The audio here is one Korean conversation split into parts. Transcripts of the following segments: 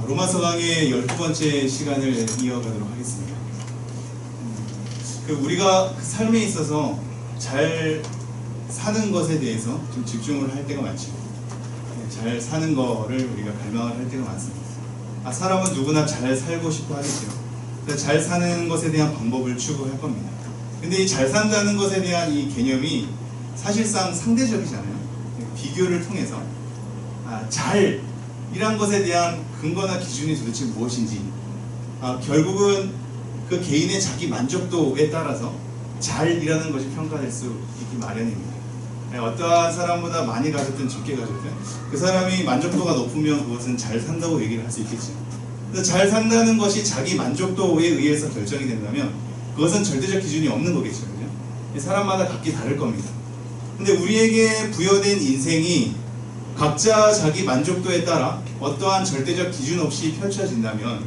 로마서 강의 12번째 시간을 이어가도록 하겠습니다. 우리가 그 삶에 있어서 잘 사는 것에 대해서 좀 집중을 할 때가 많죠. 잘 사는 거를 우리가 갈망을 할 때가 많습니다. 사람은 누구나 잘 살고 싶어 하겠죠. 잘 사는 것에 대한 방법을 추구할 겁니다. 근데 이 잘 산다는 것에 대한 이 개념이 사실상 상대적이잖아요. 비교를 통해서 잘이란 것에 대한 근거나 기준이 도대체 무엇인지, 결국은 그 개인의 자기 만족도에 따라서 잘이라는 것이 평가될 수 있기 마련입니다. 어떠한 사람보다 많이 가졌든 적게 가졌든 그 사람이 만족도가 높으면 그것은 잘 산다고 얘기를 할 수 있겠죠. 그래서 잘 산다는 것이 자기 만족도에 의해서 결정이 된다면 그것은 절대적 기준이 없는 거겠죠. 그죠? 사람마다 각기 다를 겁니다. 근데 우리에게 부여된 인생이 각자 자기 만족도에 따라 어떠한 절대적 기준 없이 펼쳐진다면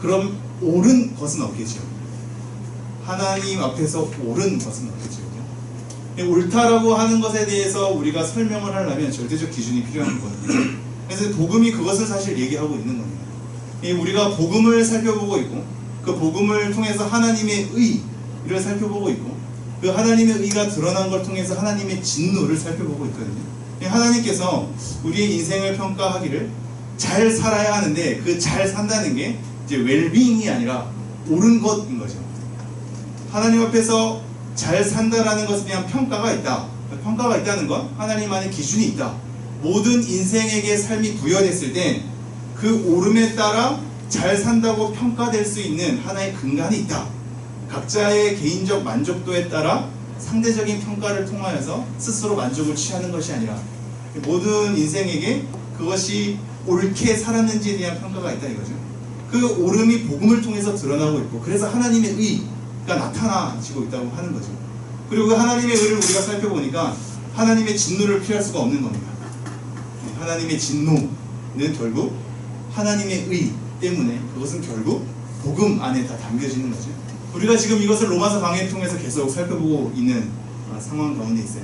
그럼 옳은 것은 없겠죠. 하나님 앞에서 옳은 것은 없겠죠. 옳다라고 하는 것에 대해서 우리가 설명을 하려면 절대적 기준이 필요한 거거든요. 그래서 복음이 그것을 사실 얘기하고 있는 겁니다. 우리가 복음을 살펴보고 있고 그 복음을 통해서 하나님의 의를 살펴보고 있고 그 하나님의 의가 드러난 걸 통해서 하나님의 진노를 살펴보고 있거든요. 하나님께서 우리의 인생을 평가하기를 잘 살아야 하는데 그 잘 산다는 게 이제 웰빙이 아니라 옳은 것인 거죠. 하나님 앞에서 잘 산다라는 것에 대한 평가가 있다. 평가가 있다는 건 하나님만의 기준이 있다. 모든 인생에게 삶이 부여됐을 때 그 옳음에 따라 잘 산다고 평가될 수 있는 하나의 근간이 있다. 각자의 개인적 만족도에 따라 상대적인 평가를 통하여서 스스로 만족을 취하는 것이 아니라 모든 인생에게 그것이 옳게 살았는지에 대한 평가가 있다 이거죠. 그 옳음이 복음을 통해서 드러나고 있고 그래서 하나님의 의가 나타나지고 있다고 하는 거죠. 그리고 그 하나님의 의를 우리가 살펴보니까 하나님의 진노를 피할 수가 없는 겁니다. 하나님의 진노는 결국 하나님의 의 때문에 그것은 결국 복음 안에 다 담겨지는 거죠. 우리가 지금 이것을 로마서 강해를 통해서 계속 살펴보고 있는 상황 가운데 있어요.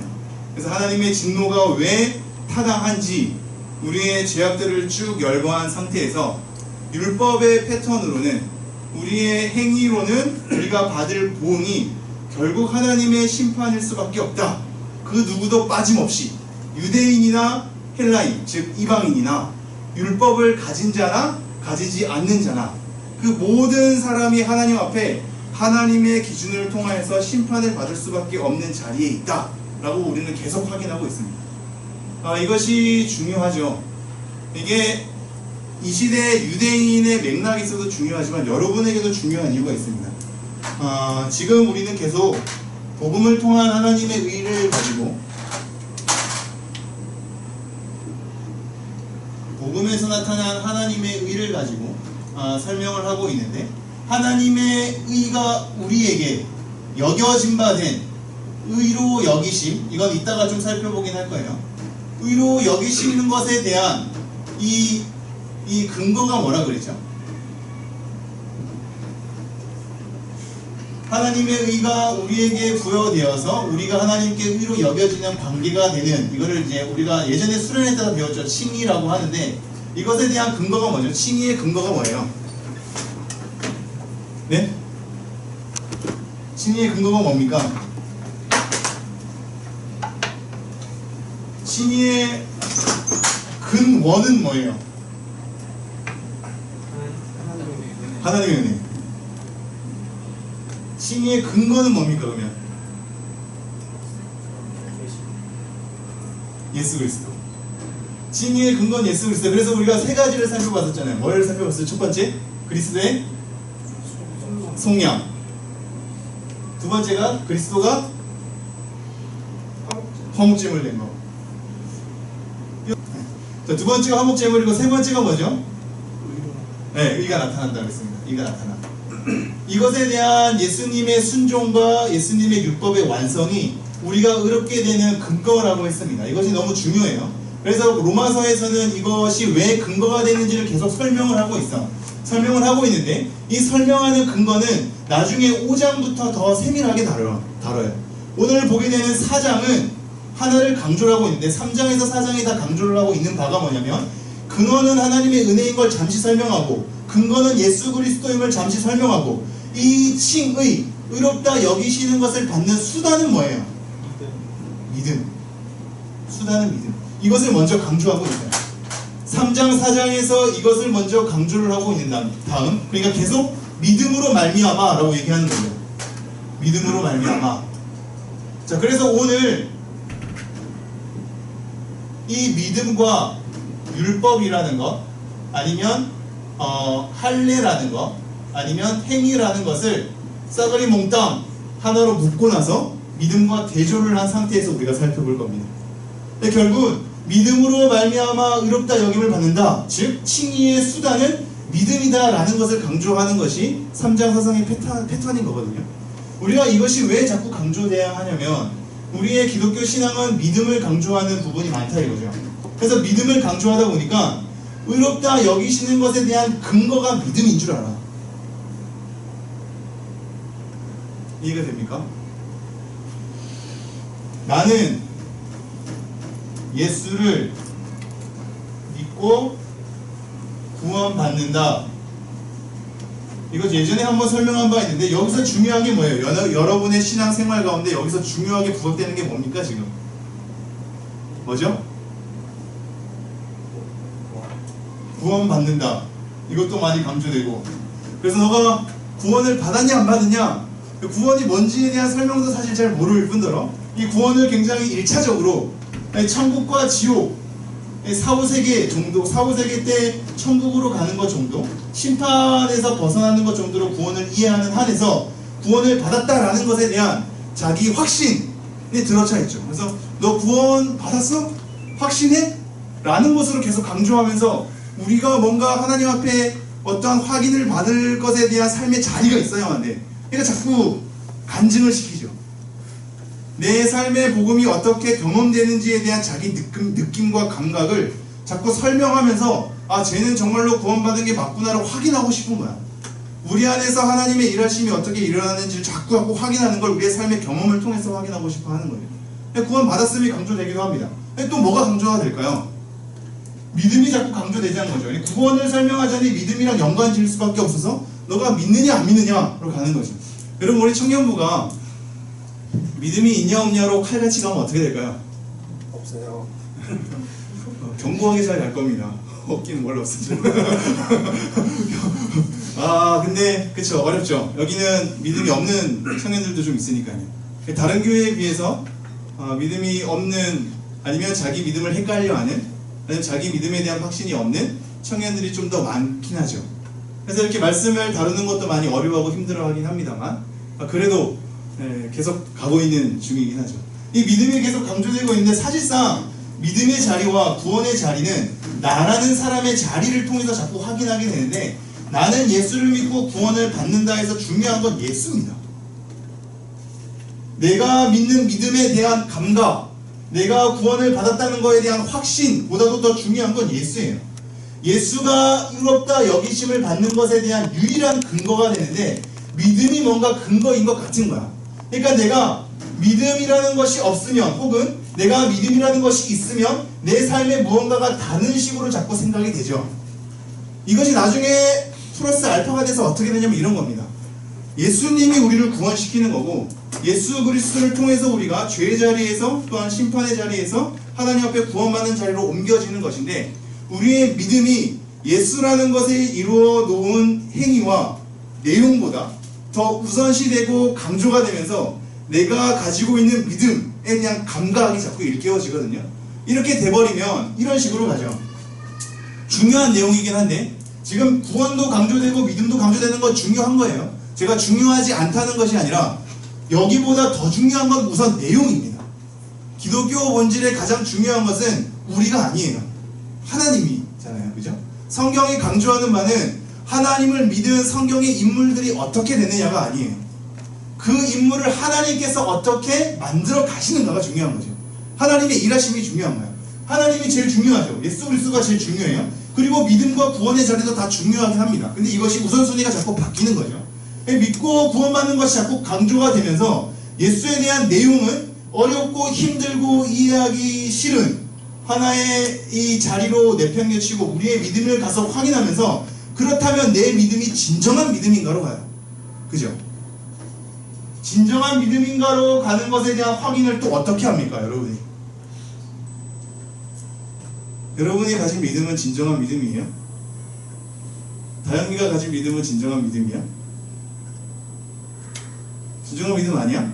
그래서 하나님의 진노가 왜 타당한지 우리의 죄악들을 쭉 열거한 상태에서 율법의 패턴으로는 우리의 행위로는 우리가 받을 보응이 결국 하나님의 심판일 수밖에 없다. 그 누구도 빠짐없이 유대인이나 헬라인, 즉 이방인이나 율법을 가진 자나 가지지 않는 자나 그 모든 사람이 하나님 앞에 하나님의 기준을 통하여서 심판을 받을 수밖에 없는 자리에 있다 라고 우리는 계속 확인하고 있습니다. 이것이 중요하죠. 이게 이 시대의 유대인의 맥락에 있어도 중요하지만 여러분에게도 중요한 이유가 있습니다. 지금 우리는 계속 복음을 통한 하나님의 의를 가지고 복음에서 나타난 하나님의 의를 가지고 설명을 하고 있는데 하나님의 의가 우리에게 여겨진 바 된 의로 여기심, 이건 이따가 좀 살펴보긴 할 거예요. 의로 여기시는 것에 대한 이 근거가 뭐라 그랬죠? 하나님의 의가 우리에게 부여되어서 우리가 하나님께 의로 여겨지는 관계가 되는, 이거를 이제 우리가 예전에 수련회 때도 배웠죠. 칭의라고 하는데 이것에 대한 근거가 뭐죠? 칭의의 근거가 뭐예요? 네? 칭의의 근거가 뭡니까? 칭의의 근원은 뭐예요? 하나님의 은혜. 칭의의 근거는 뭡니까 그러면? 예수 그리스도. 칭의의 근거는 예수 그리스도. 그래서 우리가 세 가지를 살펴봤었잖아요. 뭘 살펴봤어요? 첫 번째, 그리스도의 속량. 두 번째가 그리스도가 화목제물 된 거. 자, 두 번째가 화목제물이고 세 번째가 뭐죠? 네, 의가 나타난다 그랬습니다. 의가 나타난다. 이것에 대한 예수님의 순종과 예수님의 율법의 완성이 우리가 의롭게 되는 근거라고 했습니다. 이것이 너무 중요해요. 그래서 로마서에서는 이것이 왜 근거가 되는지를 계속 설명을 하고 있는데 이 설명하는 근거는 나중에 5장부터 더 세밀하게 다뤄요. 오늘 보게 되는 4장은 하나를 강조를 하고 있는데 3장에서 4장이 다 강조를 하고 있는 바가 뭐냐면 근원은 하나님의 은혜인 걸 잠시 설명하고 근거는 예수 그리스도임을 잠시 설명하고 이 칭의 의롭다 여기시는 것을 받는 수단은 뭐예요? 믿음. 수단은 믿음. 이것을 먼저 강조하고 있어요. 3장 4장에서 이것을 먼저 강조를 하고 있는 다음 그러니까 계속 믿음으로 말미암아 라고 얘기하는 거예요. 믿음으로 말미암아. 자, 그래서 오늘 이 믿음과 율법이라는 것 아니면 할례라는 것 아니면 행위라는 것을 싸그리 몽땅 하나로 묶고 나서 믿음과 대조를 한 상태에서 우리가 살펴볼 겁니다. 근데 결국 믿음으로 말미암아 의롭다 여김을 받는다, 즉 칭의의 수단은 믿음이다 라는 것을 강조하는 것이 3장 4장의 패턴인 거거든요. 우리가 이것이 왜 자꾸 강조돼야 하냐면 우리의 기독교 신앙은 믿음을 강조하는 부분이 많다 이거죠. 그래서 믿음을 강조하다 보니까 의롭다 여기시는 것에 대한 근거가 믿음인 줄 알아. 이해가 됩니까? 나는 예수를 믿고 구원받는다. 이거 예전에 한번 설명한 바 있는데 여기서 중요한 게 뭐예요? 여러분의 신앙생활 가운데 여기서 중요하게 부각되는 게 뭡니까 지금? 뭐죠? 구원받는다. 이것도 많이 강조되고. 그래서 너가 구원을 받았냐 안 받았냐, 구원이 뭔지에 대한 설명도 사실 잘 모를 뿐더러 이 구원을 굉장히 1차적으로 천국과 지옥, 사후세계 정도, 사후세계 때 천국으로 가는 것 정도, 심판에서 벗어나는 것 정도로 구원을 이해하는 한에서 구원을 받았다라는 것에 대한 자기 확신이 들어차 있죠. 그래서 너 구원 받았어? 확신해? 라는 것으로 계속 강조하면서 우리가 뭔가 하나님 앞에 어떠한 확인을 받을 것에 대한 삶의 자리가 있어야만 돼. 그러니까 자꾸 간증을 시키죠. 내 삶의 복음이 어떻게 경험되는지에 대한 자기 느낌과 감각을 자꾸 설명하면서 아, 쟤는 정말로 구원받은 게 맞구나를 확인하고 싶은 거야. 우리 안에서 하나님의 일하심이 어떻게 일어나는지를 자꾸 확인하는 걸 우리의 삶의 경험을 통해서 확인하고 싶어 하는 거예요. 구원받았음이 강조되기도 합니다. 또 뭐가 강조가 될까요? 믿음이 자꾸 강조되자는 거죠. 구원을 설명하자니 믿음이랑 연관 지을 수밖에 없어서 너가 믿느냐 안 믿느냐로 가는 거죠. 여러분, 우리 청년부가 믿음이 있냐 없냐로 칼같이 가면 어떻게 될까요? 없어요. 견고하게 잘 갈 겁니다. 없기는 원래 없었죠. 아, 근데 그쵸, 어렵죠. 여기는 믿음이 없는 청년들도 좀 있으니까요. 다른 교회에 비해서 믿음이 없는, 아니면 자기 믿음을 헷갈려하는, 아니면 자기 믿음에 대한 확신이 없는 청년들이 좀 더 많긴 하죠. 그래서 이렇게 말씀을 다루는 것도 많이 어려워하고 힘들어하긴 합니다만 그래도 계속 가고 있는 중이긴 하죠. 이 믿음이 계속 강조되고 있는데 사실상 믿음의 자리와 구원의 자리는 나라는 사람의 자리를 통해서 자꾸 확인하게 되는데, 나는 예수를 믿고 구원을 받는다 해서 중요한 건 예수입니다. 내가 믿는 믿음에 대한 감각, 내가 구원을 받았다는 것에 대한 확신보다도 더 중요한 건 예수예요. 예수가 의롭다 여기심을 받는 것에 대한 유일한 근거가 되는데 믿음이 뭔가 근거인 것 같은 거야. 그러니까 내가 믿음이라는 것이 없으면, 혹은 내가 믿음이라는 것이 있으면 내 삶에 무언가가 다른 식으로 자꾸 생각이 되죠. 이것이 나중에 플러스 알파가 돼서 어떻게 되냐면 이런 겁니다. 예수님이 우리를 구원시키는 거고, 예수 그리스도를 통해서 우리가 죄의 자리에서 또한 심판의 자리에서 하나님 앞에 구원받는 자리로 옮겨지는 것인데, 우리의 믿음이 예수라는 것에 이루어 놓은 행위와 내용보다 더 우선시되고 강조가 되면서 내가 가지고 있는 믿음에 대한 감각이 자꾸 일깨워지거든요. 이렇게 돼버리면 이런 식으로 가죠. 중요한 내용이긴 한데, 지금 구원도 강조되고 믿음도 강조되는 건 중요한 거예요. 제가 중요하지 않다는 것이 아니라 여기보다 더 중요한 건 우선 내용입니다. 기독교 본질의 가장 중요한 것은 우리가 아니에요. 하나님이잖아요. 그죠? 성경이 강조하는 바는 하나님을 믿은 성경의 인물들이 어떻게 되느냐가 아니에요. 그 인물을 하나님께서 어떻게 만들어 가시는가가 중요한 거죠. 하나님의 일하심이 중요한 거예요. 하나님이 제일 중요하죠. 예수 그리스도가 제일 중요해요. 그리고 믿음과 구원의 자리도 다 중요하긴 합니다. 근데 이것이 우선순위가 자꾸 바뀌는 거죠. 믿고 구원받는 것이 자꾸 강조가 되면서 예수에 대한 내용은 어렵고 힘들고 이해하기 싫은 하나의 이 자리로 내팽개치고 우리의 믿음을 가서 확인하면서 그렇다면 내 믿음이 진정한 믿음인가로 가요. 그죠? 진정한 믿음인가로 가는 것에 대한 확인을 또 어떻게 합니까, 여러분이? 여러분이 가진 믿음은 진정한 믿음이에요? 다영이가 가진 믿음은 진정한 믿음이야? 진정한 믿음 아니야?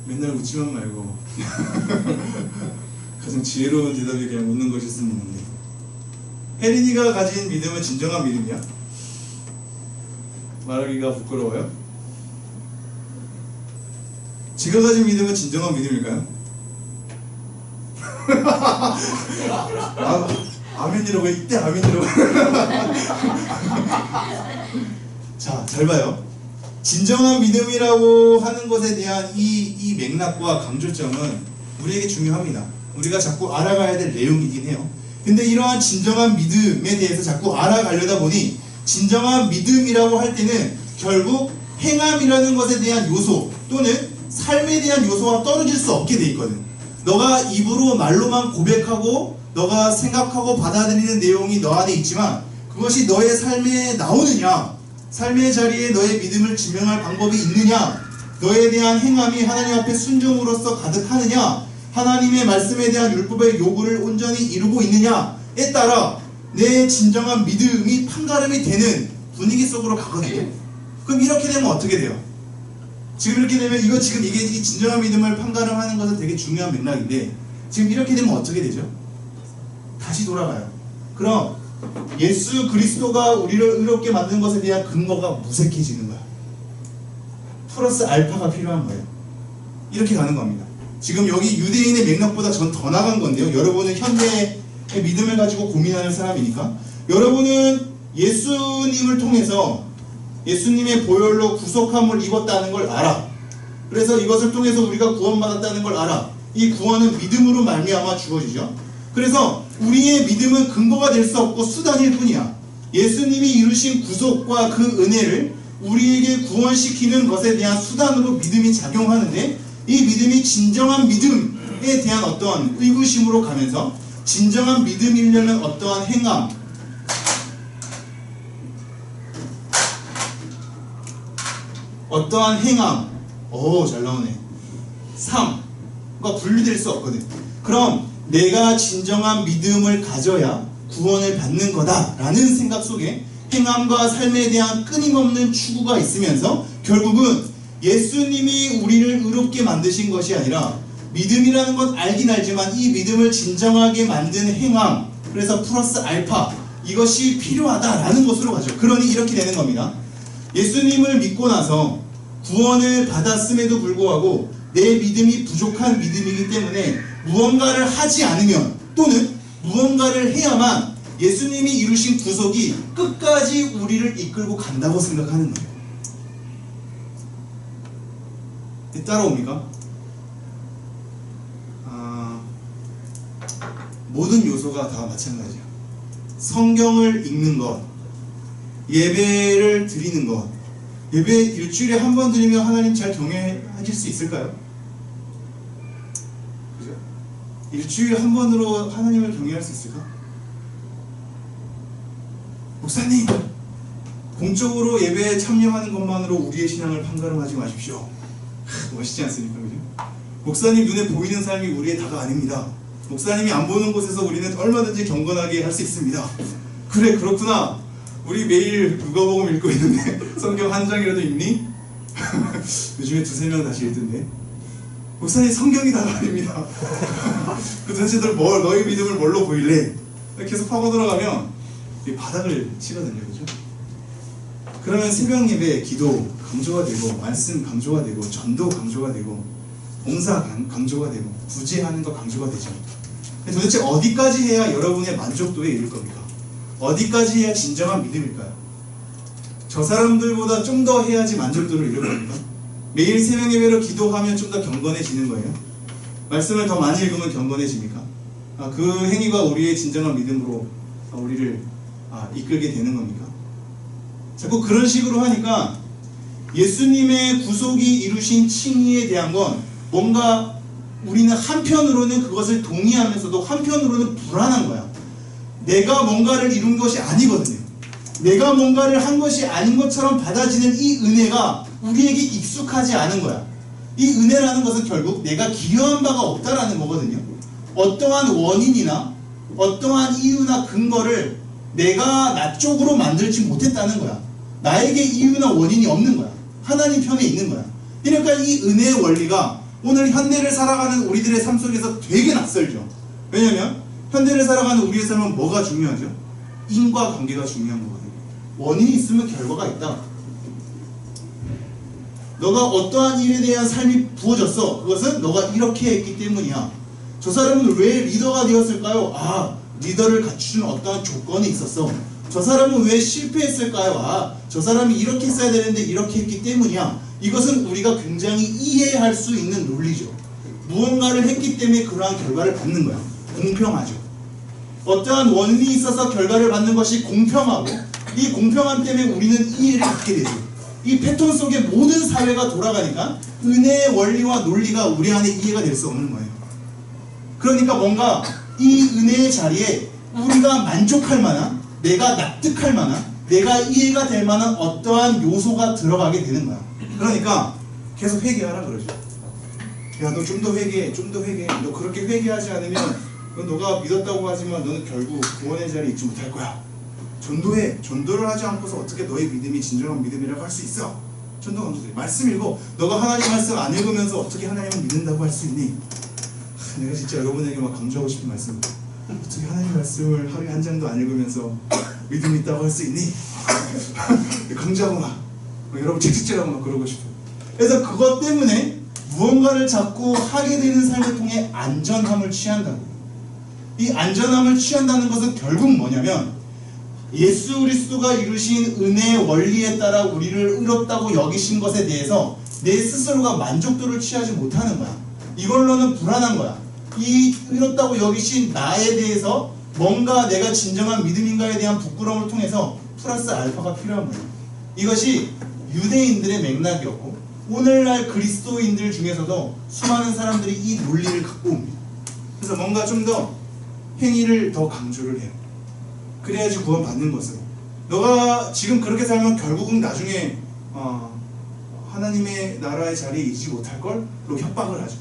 맨날 웃지만 말고 가장 지혜로운 대답이 그냥 웃는 것일 수는 있는데, 혜린이가 가진 믿음은 진정한 믿음이야? 말하기가 부끄러워요? 지가 가진 믿음은 진정한 믿음일까요? 아멘이라고 해. 이때 아멘이라고 자, 잘 봐요. 진정한 믿음이라고 하는 것에 대한 이 맥락과 강조점은 우리에게 중요합니다. 우리가 자꾸 알아가야 될 내용이긴 해요. 근데 이러한 진정한 믿음에 대해서 자꾸 알아가려다 보니 진정한 믿음이라고 할 때는 결국 행함이라는 것에 대한 요소 또는 삶에 대한 요소와 떨어질 수 없게 돼 있거든. 너가 입으로 말로만 고백하고 너가 생각하고 받아들이는 내용이 너 안에 있지만 그것이 너의 삶에 나오느냐, 삶의 자리에 너의 믿음을 증명할 방법이 있느냐, 너에 대한 행함이 하나님 앞에 순종으로서 가득하느냐, 하나님의 말씀에 대한 율법의 요구를 온전히 이루고 있느냐에 따라 내 진정한 믿음이 판가름이 되는 분위기 속으로 가거든요. 그럼 이렇게 되면 어떻게 돼요? 지금 이렇게 되면 이게 이 진정한 믿음을 판가름하는 것은 되게 중요한 맥락인데, 지금 이렇게 되면 어떻게 되죠? 다시 돌아가요. 그럼 예수 그리스도가 우리를 의롭게 만든 것에 대한 근거가 무색해지는 거야. 플러스 알파가 필요한 거예요. 이렇게 가는 겁니다. 지금 여기 유대인의 맥락보다 전 더 나간 건데요. 여러분은 현대의 믿음을 가지고 고민하는 사람이니까, 여러분은 예수님을 통해서 예수님의 보혈로 구속함을 입었다는 걸 알아. 그래서 이것을 통해서 우리가 구원받았다는 걸 알아. 이 구원은 믿음으로 말미암아 주어지죠. 그래서 우리의 믿음은 근거가 될 수 없고 수단일 뿐이야. 예수님이 이루신 구속과 그 은혜를 우리에게 구원시키는 것에 대한 수단으로 믿음이 작용하는데, 이 믿음이 진정한 믿음에 대한 어떠한 의구심으로 가면서 진정한 믿음이려면 어떠한 행함, 잘 나오네. 삶과 분리될 수 없거든. 그럼 내가 진정한 믿음을 가져야 구원을 받는 거다라는 생각 속에 행함과 삶에 대한 끊임없는 추구가 있으면서 결국은 예수님이 우리를 의롭게 만드신 것이 아니라 믿음이라는 건 알긴 알지만 이 믿음을 진정하게 만든 행함, 그래서 플러스 알파, 이것이 필요하다라는 것으로 가죠. 그러니 이렇게 되는 겁니다. 예수님을 믿고 나서 구원을 받았음에도 불구하고 내 믿음이 부족한 믿음이기 때문에 무언가를 하지 않으면 또는 무언가를 해야만 예수님이 이루신 구속이 끝까지 우리를 이끌고 간다고 생각하는 거예요. 따라옵니까? 모든 요소가 다 마찬가지야. 성경을 읽는 것, 예배를 드리는 것. 예배 일주일에 한 번 드리면 하나님 잘 경외하실 수 있을까요? 그죠? 일주일에 한 번으로 하나님을 경외할 수 있을까? 목사님, 공적으로 예배에 참여하는 것만으로 우리의 신앙을 판가름하지 마십시오. 멋있지 않습니까? 그죠? 목사님 눈에 보이는 삶이 우리의 다가 아닙니다. 목사님이 안 보는 곳에서 우리는 얼마든지 경건하게 할 수 있습니다. 그래, 그렇구나. 우리 매일 누가복음 읽고 있는데 성경 한 장이라도 읽니? 요즘에 2-3명 다시 읽던데. 목사님, 성경이 다가 아닙니다. 그 전체들 너희 믿음을 뭘로 보일래? 계속 파고 들어가면 바닥을 치거든요. 그죠? 그러면 새벽 예배, 기도 강조가 되고, 말씀 강조가 되고, 전도 강조가 되고, 봉사 강조가 되고, 구제하는 거 강조가 되죠. 도대체 어디까지 해야 여러분의 만족도에 이를 겁니까? 어디까지 해야 진정한 믿음일까요? 저 사람들보다 좀 더 해야지 만족도를 이룰 겁니까? 매일 새벽 예배로 기도하면 좀 더 경건해지는 거예요? 말씀을 더 많이 읽으면 경건해집니까? 그 행위가 우리의 진정한 믿음으로 우리를 이끌게 되는 겁니까? 자꾸 그런 식으로 하니까 예수님의 구속이 이루신 칭의에 대한 건 뭔가 우리는 한편으로는 그것을 동의하면서도 한편으로는 불안한 거야. 내가 뭔가를 이룬 것이 아니거든요. 내가 뭔가를 한 것이 아닌 것처럼 받아지는 이 은혜가 우리에게 익숙하지 않은 거야. 이 은혜라는 것은 결국 내가 기여한 바가 없다라는 거거든요. 어떠한 원인이나 어떠한 이유나 근거를 내가 나 쪽으로 만들지 못했다는 거야. 나에게 이유나 원인이 없는 거야. 하나님 편에 있는 거야. 그러니까 이 은혜의 원리가 오늘 현대를 살아가는 우리들의 삶 속에서 되게 낯설죠. 왜냐면 현대를 살아가는 우리의 삶은 뭐가 중요하죠? 인과관계가 중요한 거거든요. 원인이 있으면 결과가 있다. 너가 어떠한 일에 대한 삶이 부어졌어. 그것은 너가 이렇게 했기 때문이야. 저 사람은 왜 리더가 되었을까요? 아, 리더를 갖추는 어떠한 조건이 있었어. 저 사람은 왜 실패했을까요? 아, 저 사람이 이렇게 했어야 되는데 이렇게 했기 때문이야. 이것은 우리가 굉장히 이해할 수 있는 논리죠. 무언가를 했기 때문에 그러한 결과를 받는 거야. 공평하죠. 어떠한 원인이 있어서 결과를 받는 것이 공평하고, 이 공평함 때문에 우리는 이해를 갖게 되죠. 이 패턴 속에 모든 사회가 돌아가니까 은혜의 원리와 논리가 우리 안에 이해가 될 수 없는 거예요. 그러니까 뭔가 이 은혜의 자리에 우리가 만족할 만한, 내가 납득할 만한, 내가 이해가 될 만한 어떠한 요소가 들어가게 되는 거야. 그러니까 계속 회개하라 그러죠. 야, 너 좀 더 회개해, 좀 더 회개해. 너 그렇게 회개하지 않으면 너가 믿었다고 하지만 너는 결국 구원의 자리에 있지 못할 거야. 전도해. 전도를 하지 않고서 어떻게 너의 믿음이 진정한 믿음이라고 할 수 있어? 전도 강조돼. 말씀 읽어. 너가 하나님 말씀 안 읽으면서 어떻게 하나님을 믿는다고 할 수 있니? 내가 진짜 여러분에게 막 강조하고 싶은 말씀. 어떻게 하나님 말씀을 하루에 한 장도 안 읽으면서 믿음 있다고 할 수 있니? 강조하고 막 여러분 채찍질하고 막 그러고 싶어. 그래서 그것 때문에 무언가를 자꾸 하게 되는 삶을 통해 안전함을 취한다고. 이 안전함을 취한다는 것은 결국 뭐냐면 예수 그리스도가 이루신 은혜의 원리에 따라 우리를 의롭다고 여기신 것에 대해서 내 스스로가 만족도를 취하지 못하는 거야. 이걸로는 불안한 거야. 이 의롭다고 여기신 나에 대해서 뭔가 내가 진정한 믿음인가에 대한 부끄러움을 통해서 플러스 알파가 필요한 거야. 이것이 유대인들의 맥락이었고, 오늘날 그리스도인들 중에서도 수많은 사람들이 이 논리를 갖고 옵니다. 그래서 뭔가 좀 더 행위를 더 강조를 해요. 그래야지 구원받는 것으로. 너가 지금 그렇게 살면 결국은 나중에 하나님의 나라의 자리에 있지 못할 걸로 협박을 하죠.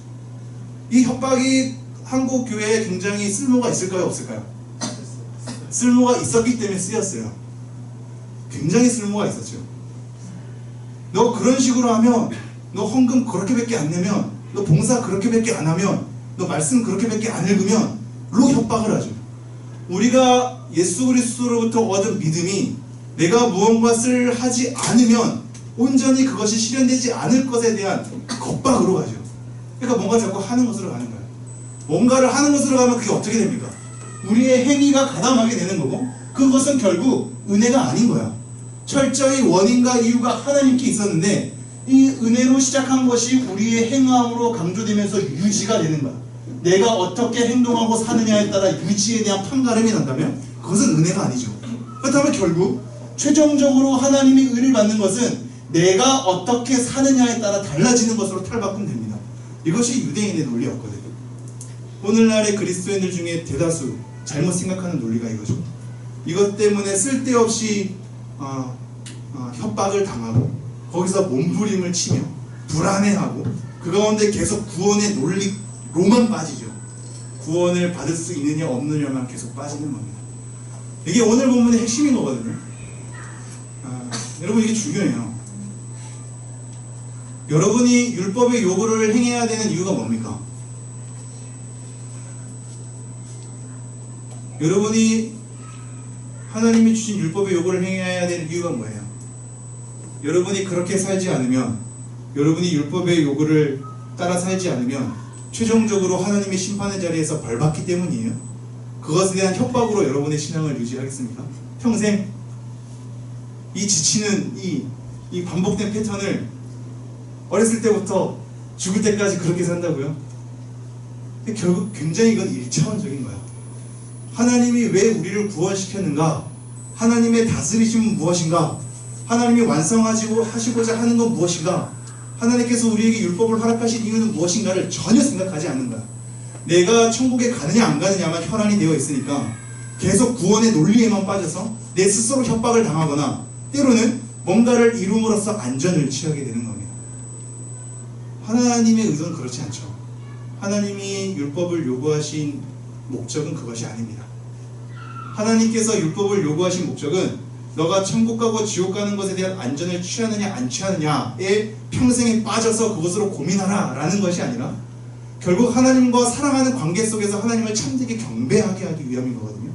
이 협박이 한국 교회에 굉장히 쓸모가 있을까요, 없을까요? 쓸모가 있었기 때문에 쓰였어요. 굉장히 쓸모가 있었죠. 너 그런 식으로 하면, 너 헌금 그렇게밖에 안 내면, 너 봉사 그렇게밖에 안 하면, 너 말씀 그렇게밖에 안 읽으면 로 협박을 하죠. 우리가 예수 그리스도로부터 얻은 믿음이 내가 무언가를 하지 않으면 온전히 그것이 실현되지 않을 것에 대한 겁박으로 가죠. 그러니까 뭔가 자꾸 하는 것으로 가는 거예요. 뭔가를 하는 것으로 가면 그게 어떻게 됩니까? 우리의 행위가 가담하게 되는 거고, 그것은 결국 은혜가 아닌 거야. 철저히 원인과 이유가 하나님께 있었는데 이 은혜로 시작한 것이 우리의 행함으로 강조되면서 유지가 되는 거야. 내가 어떻게 행동하고 사느냐에 따라 유지에 대한 판가름이 난다면 그것은 은혜가 아니죠. 그렇다면 결국 최종적으로 하나님이 의를 받는 것은 내가 어떻게 사느냐에 따라 달라지는 것으로 탈바꿈 됩니다. 이것이 유대인의 논리였거든요. 오늘날의 그리스도인들 중에 대다수 잘못 생각하는 논리가 이거죠. 이것 때문에 쓸데없이 협박을 당하고 거기서 몸부림을 치며 불안해하고 그 가운데 계속 구원의 논리로만 빠지죠. 구원을 받을 수 있느냐 없느냐만 계속 빠지는 겁니다. 이게 오늘 본문의 핵심인 거거든요. 여러분, 이게 중요해요. 여러분이 율법의 요구를 행해야 되는 이유가 뭡니까? 여러분이 하나님이 주신 율법의 요구를 행해야 되는 이유가 뭐예요? 여러분이 그렇게 살지 않으면, 여러분이 율법의 요구를 따라 살지 않으면 최종적으로 하나님의 심판의 자리에서 벌받기 때문이에요. 그것에 대한 협박으로 여러분의 신앙을 유지하겠습니까? 평생 이 지치는 이 반복된 패턴을 어렸을 때부터 죽을 때까지 그렇게 산다고요? 결국 굉장히 이건 일차원적인 거야. 하나님이 왜 우리를 구원시켰는가? 하나님의 다스리심은 무엇인가? 하나님이 완성하시고자 하는 건 무엇인가? 하나님께서 우리에게 율법을 허락하신 이유는 무엇인가를 전혀 생각하지 않는 거야. 내가 천국에 가느냐 안 가느냐만 혈안이 되어 있으니까 계속 구원의 논리에만 빠져서 내 스스로 협박을 당하거나 때로는 뭔가를 이룸으로써 안전을 취하게 되는 겁니다. 하나님의 의도는 그렇지 않죠. 하나님이 율법을 요구하신 목적은 그것이 아닙니다. 하나님께서 율법을 요구하신 목적은 너가 천국 가고 지옥 가는 것에 대한 안전을 취하느냐 안 취하느냐에 평생에 빠져서 그것으로 고민하라 라는 것이 아니라 결국 하나님과 사랑하는 관계 속에서 하나님을 참되게 경배하게 하기 위함인 거거든요.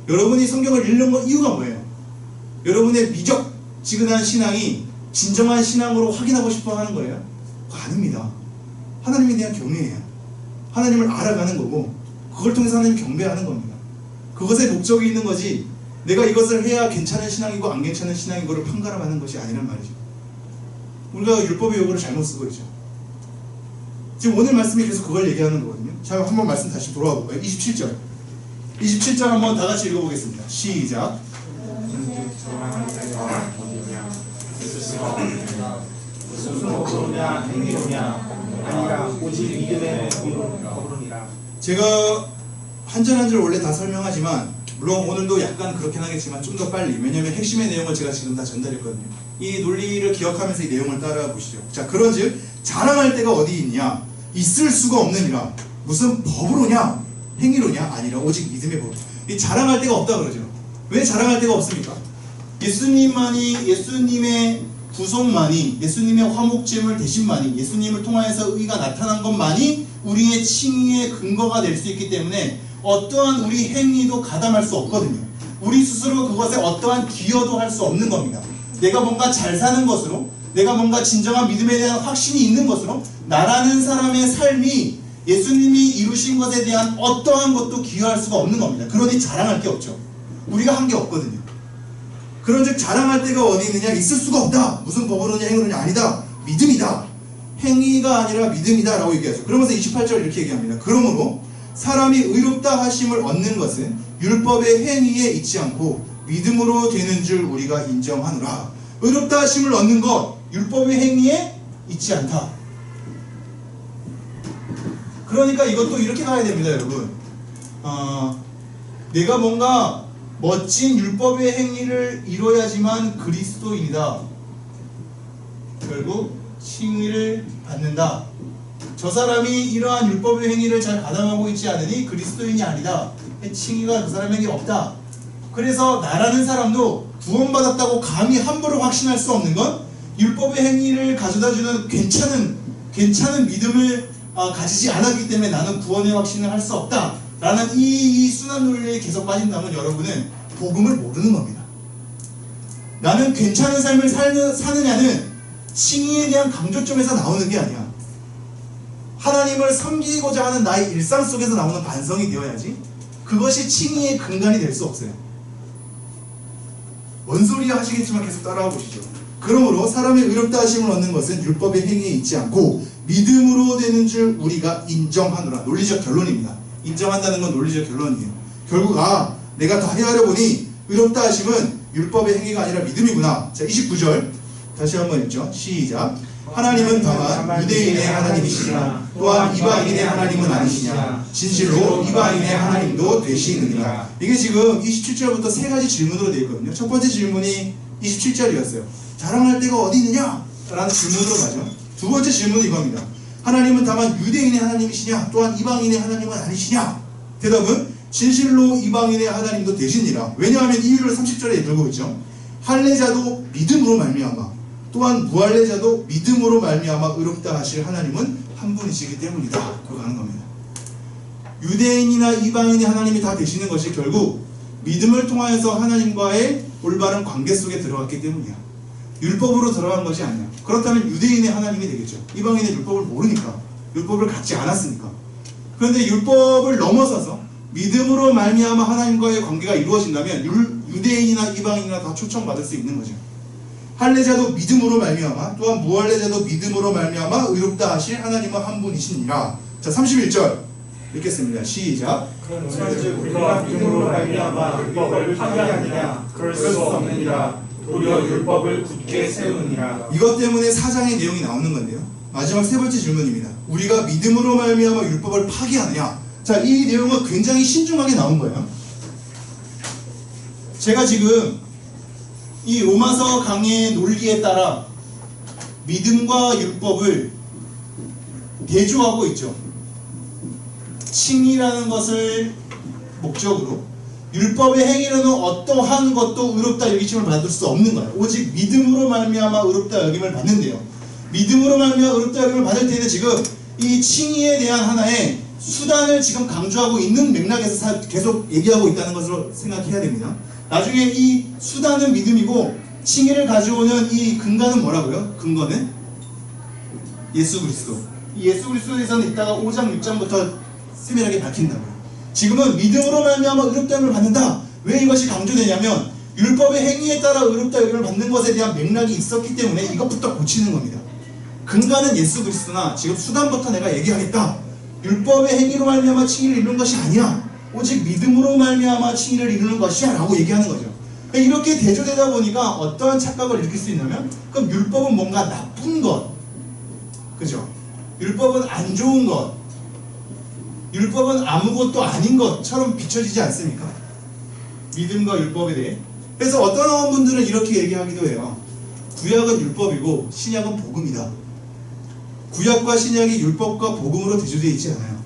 여러분이 성경을 읽는 이유가 뭐예요? 여러분의 미적지근한 신앙이 진정한 신앙으로 확인하고 싶어 하는 거예요? 그거 아닙니다. 하나님에 대한 경외예요. 하나님을 알아가는 거고 그걸 통해서 하나님 경배하는 겁니다. 그것에 목적이 있는 거지 내가 이것을 해야 괜찮은 신앙이고 안 괜찮은 신앙이고를 판가름하는 것이 아니란 말이죠. 우리가 율법의 요구를 잘못 쓰고 있죠. 지금 오늘 말씀이 계속 그걸 얘기하는 거거든요. 자, 한번 말씀 다시 돌아와 볼까요? 27절. 27절 한번 다 같이 읽어보겠습니다. 시작. 제가 한 절 한 절 원래 다 설명하지만 물론 오늘도 약간 그렇긴 하겠지만 좀 더 빨리, 왜냐하면 핵심의 내용을 제가 지금 다 전달했거든요. 이 논리를 기억하면서 이 내용을 따라가 보시죠. 자, 그런즉 자랑할 데가 어디 있냐? 있을 수가 없느니라. 무슨 법으로냐? 행위로냐? 아니라 오직 믿음의 법. 이 자랑할 데가 없다 그러죠. 왜 자랑할 데가 없습니까? 예수님의 구속만이, 예수님의 화목제물 대신만이, 예수님을 통하여서 의가 나타난 것만이 우리의 칭의의 근거가 될 수 있기 때문에 어떠한 우리 행위도 가담할 수 없거든요. 우리 스스로 그것에 어떠한 기여도 할 수 없는 겁니다. 내가 뭔가 잘 사는 것으로, 내가 뭔가 진정한 믿음에 대한 확신이 있는 것으로 나라는 사람의 삶이 예수님이 이루신 것에 대한 어떠한 것도 기여할 수가 없는 겁니다. 그러니 자랑할 게 없죠. 우리가 한 게 없거든요. 그런즉 자랑할 데가 어디 있느냐? 있을 수가 없다. 무슨 법으로냐 행위로냐? 아니다. 믿음이다. 행위가 아니라 믿음이다 라고 얘기하죠. 그러면서 28절 이렇게 얘기합니다. 그러므로 사람이 의롭다 하심을 얻는 것은 율법의 행위에 있지 않고 믿음으로 되는 줄 우리가 인정하노라. 의롭다 하심을 얻는 것, 율법의 행위에 있지 않다. 그러니까 이것도 이렇게 가야 됩니다, 여러분. 내가 뭔가 멋진 율법의 행위를 이뤄야지만 그리스도인이다. 결국 칭의를 받는다. 저 사람이 이러한 율법의 행위를 잘 가담하고 있지 않으니 그리스도인이 아니다. 칭의가 그 사람에게 없다. 그래서 나라는 사람도 구원받았다고 감히 함부로 확신할 수 없는 건 율법의 행위를 가져다주는 괜찮은 믿음을 가지지 않았기 때문에 나는 구원의 확신을 할 수 없다 라는 이 순환 논리에 계속 빠진다면 여러분은 복음을 모르는 겁니다. 나는 괜찮은 삶을 사느냐는 칭의에 대한 강조점에서 나오는 게 아니야. 하나님을 섬기고자 하는 나의 일상 속에서 나오는 반성이 되어야지 그것이 칭의의 근간이 될 수 없어요. 뭔 소리야 하시겠지만 계속 따라와 보시죠. 그러므로 사람의 의롭다 하심을 얻는 것은 율법의 행위에 있지 않고 믿음으로 되는 줄 우리가 인정하노라. 논리적 결론입니다. 인정한다는 건 논리적 결론이에요. 결국 내가 다 헤아려 보니 의롭다 하심은 율법의 행위가 아니라 믿음이구나. 자, 29절 다시 한번 읽죠. 시작. 하나님은 다만 유대인의 하나님이시냐 또한 이방인의 하나님은 아니시냐 진실로 이방인의 하나님도 되시느니라. 이게 지금 27절부터 세 가지 질문으로 되어 있거든요. 첫 번째 질문이 27절이었어요. 자랑할 데가 어디 있느냐? 라는 질문으로 가죠. 두 번째 질문은 이겁니다. 하나님은 다만 유대인의 하나님이시냐 또한 이방인의 하나님은 아니시냐? 대답은 진실로 이방인의 하나님도 되시니라. 왜냐하면 이유를 30절에 들고 있죠. 할례자도 믿음으로 말미암아 또한 무할례자도 믿음으로 말미암아 의롭다 하실 하나님은 한 분이시기 때문이다. 그거 하는 겁니다. 유대인이나 이방인의 하나님이 다 되시는 것이 결국 믿음을 통하여서 하나님과의 올바른 관계 속에 들어갔기 때문이야. 율법으로 들어간 것이 아니야. 그렇다면 유대인의 하나님이 되겠죠. 이방인의 율법을 모르니까, 율법을 갖지 않았으니까. 그런데 율법을 넘어서서 믿음으로 말미암아 하나님과의 관계가 이루어진다면 유대인이나 이방인이나 다 초청받을 수 있는 거죠. 할례자도 믿음으로 말미암아 또한 무할례자도 믿음으로 말미암아 의롭다 하실 하나님은 한 분이시니라. 자, 31절 읽겠습니다. 시작. 그런즉 우리가 믿음으로 말미암아 율법을 파괴하느냐? 그럴 수 없느니라. 도리어 율법을 굳게 세우느니라. 이것 때문에 4장의 내용이 나오는 건데요. 마지막 세 번째 질문입니다. 우리가 믿음으로 말미암아 율법을 파기하느냐? 자, 이 내용은 굉장히 신중하게 나온 거예요. 제가 지금 이 로마서 강의 논리에 따라 믿음과 율법을 대조하고 있죠. 칭의라는 것을 목적으로 율법의 행위로는 어떠한 것도 의롭다 여기심을 받을 수 없는 거예요. 오직 믿음으로 말미암아 의롭다 여김을 받는데요. 믿음으로 말미암아 의롭다 여김을 받을 때는 지금 이 칭의에 대한 하나의 수단을 지금 강조하고 있는 맥락에서 계속 얘기하고 있다는 것으로 생각해야 됩니다. 나중에 이 수단은 믿음이고 칭의를 가져오는 이 근간은 뭐라고요? 근거는 예수 그리스도. 이 예수 그리스도에서는 이따가 5장 6장부터 세밀하게 밝힌다고요. 지금은 믿음으로 말미암아 의롭다 여김을 받는다. 왜 이것이 강조되냐면 율법의 행위에 따라 의롭다 여김을 받는 것에 대한 맥락이 있었기 때문에 이것부터 고치는 겁니다. 근간은 예수 그리스도나 지금 수단부터 내가 얘기하겠다. 율법의 행위로 말미암아 칭의를 이루는 것이 아니야. 오직 믿음으로 말미암아 칭의를 이루는 것이야 라고 얘기하는 거죠. 이렇게 대조되다 보니까 어떠한 착각을 일으킬 수 있냐면 그럼 율법은 뭔가 나쁜 것, 그죠? 율법은 안 좋은 것, 율법은 아무것도 아닌 것처럼 비춰지지 않습니까? 믿음과 율법에 대해. 그래서 어떤 분들은 이렇게 얘기하기도 해요. 구약은 율법이고 신약은 복음이다. 구약과 신약이 율법과 복음으로 대조되어 있지 않아요.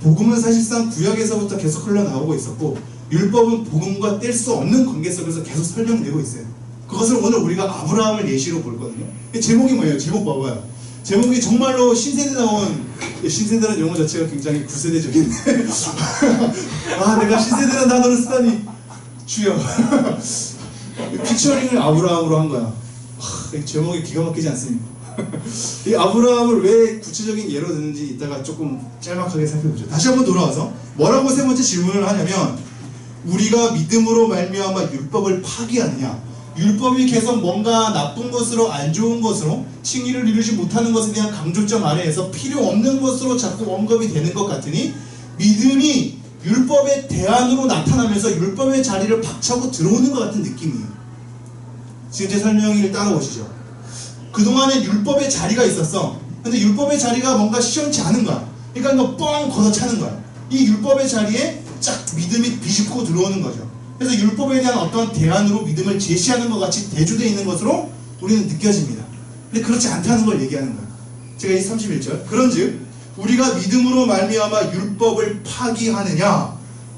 복음은 사실상 구약에서부터 계속 흘러나오고 있었고 율법은 복음과 뗄 수 없는 관계 속에서 계속 설명되고 있어요. 그것을 오늘 우리가 아브라함을 예시로 볼 거거든요. 제목이 뭐예요? 제목 봐봐요. 제목이 정말로 신세대 나온, 신세대라는 용어 자체가 굉장히 구세대적인 아, 내가 신세대라는 단어를 쓰다니 주여. 피처링을 아브라함으로 한 거야. 제목이 기가 막히지 않습니까? 이 아브라함을 왜 구체적인 예로 드는지 이따가 조금 짤막하게 살펴보죠. 다시 한번 돌아와서 뭐라고 세 번째 질문을 하냐면 우리가 믿음으로 말미암아 율법을 파기하느냐, 율법이 계속 뭔가 나쁜 것으로 안 좋은 것으로 칭의를 이루지 못하는 것에 대한 강조점 아래에서 필요 없는 것으로 자꾸 언급이 되는 것 같으니 믿음이 율법의 대안으로 나타나면서 율법의 자리를 박차고 들어오는 것 같은 느낌이에요. 지금 제 설명을 따라오시죠. 그동안에 율법의 자리가 있었어. 근데 율법의 자리가 뭔가 시원치 않은 거야. 그러니까 이거 뻥 걷어차는 거야. 이 율법의 자리에 쫙 믿음이 비집고 들어오는 거죠. 그래서 율법에 대한 어떤 대안으로 믿음을 제시하는 것 같이 대조되어 있는 것으로 우리는 느껴집니다. 근데 그렇지 않다는 걸 얘기하는 거야. 제가 이 31절 그런즉 우리가 믿음으로 말미암아 율법을 파기하느냐,